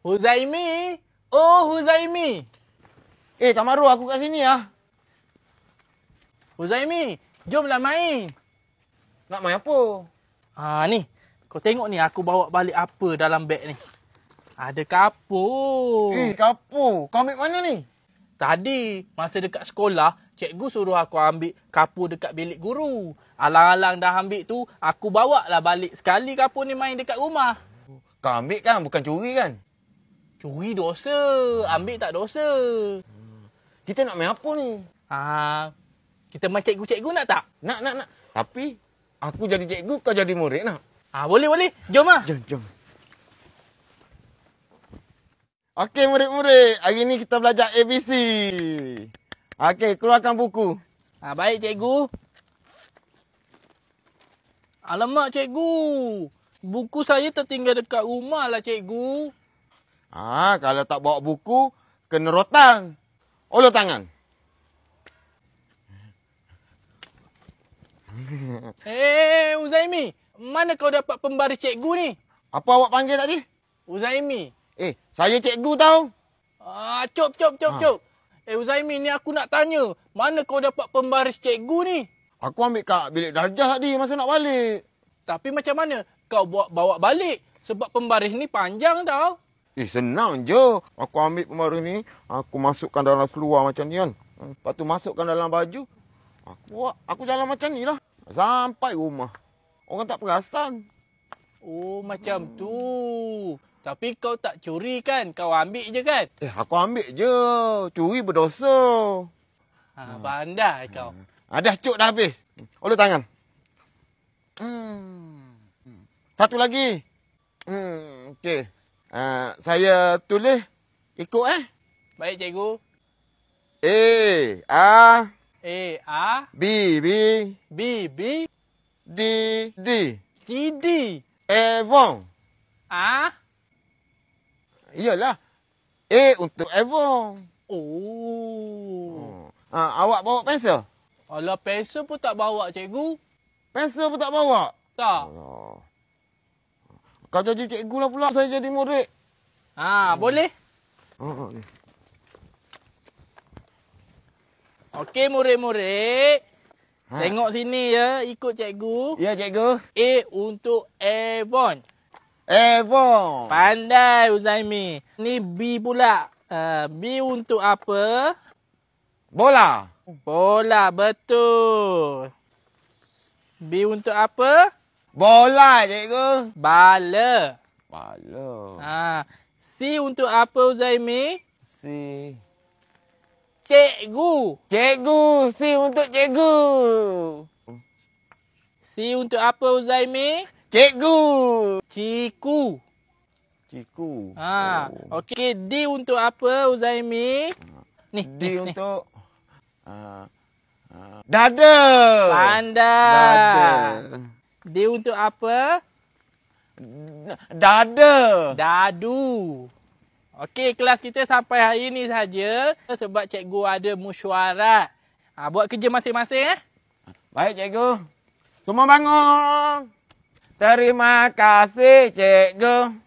Huzaimi! Oh, Huzaimi! Kamaru, aku kat sini lah. Huzaimi, jomlah main. Nak main apa? Ni. Kau tengok ni, aku bawa balik apa dalam beg ni. Ada kapur. Kapur. Kau ambil mana ni? Tadi, masa dekat sekolah, cikgu suruh aku ambil kapur dekat bilik guru. Alang-alang dah ambil tu, aku bawa lah balik sekali kapur ni main dekat rumah. Kau ambil kan? Bukan curi kan? Curi dosa. Ambil tak dosa. Kita nak main apa ni? Kita main cikgu-cikgu nak tak? Nak. Tapi, aku jadi cikgu, kau jadi murid nak? Boleh. Jom lah. Jom. Okey, murid-murid. Hari ni kita belajar ABC. Okey, keluarkan buku. Baik, cikgu. Alamak, cikgu. Buku saya tertinggal dekat rumah lah, cikgu. Kalau tak bawa buku, kena rotan. Ulur tangan. Huzaimi. Mana kau dapat pembaris cikgu ni? Apa awak panggil tadi? Huzaimi. Saya cikgu tau. Cop. Huzaimi, ni aku nak tanya. Mana kau dapat pembaris cikgu ni? Aku ambil kat bilik darjah tadi masa nak balik. Tapi macam mana kau bawa balik? Sebab pembaris ni panjang tau. Senang je. Aku ambil pembaris ni, aku masukkan dalam seluar macam ni kan. Lepas tu masukkan dalam baju. Aku jalan macam ni lah. Sampai rumah. Orang tak perasan. Oh, macam tu. Tapi kau tak curi kan? Kau ambil je kan? Aku ambil je. Curi berdosa. Pandai kau. Dah cuk dah habis. Ulur tangan. Satu lagi. Okey. Saya tulis. Ikut Baik, cikgu. A. A. B. B. D. CD. Evon. Iyalah. A untuk Evon. Oh. Awak bawa pensel? Alah, pensel pun tak bawa, cikgu. Pensel pun tak bawa? Tak. Kau jadi cikgu lah pula, saya jadi murid. Boleh? Okey, murid-murid. Tengok sini ya, ikut cikgu. Ya, cikgu. A untuk Evon. Evon. Pandai, Huzaimi. Ni B pula. B untuk apa? Bola. Bola, betul. B untuk apa? Bola, cikgu. Bala. C untuk apa, Huzaimi? C. Cikgu. Cikgu. C untuk cikgu. C untuk apa, Huzaimi? Cikgu. Ciku. Okey, D untuk apa, Huzaimi? D untuk dada. Pandai. D untuk apa? Dada. Dadu. Okey, kelas kita sampai hari ni saja sebab cikgu ada mesyuarat. Buat kerja masing-masing. Baik, cikgu. Semua bangun. Terima kasih, cikgu.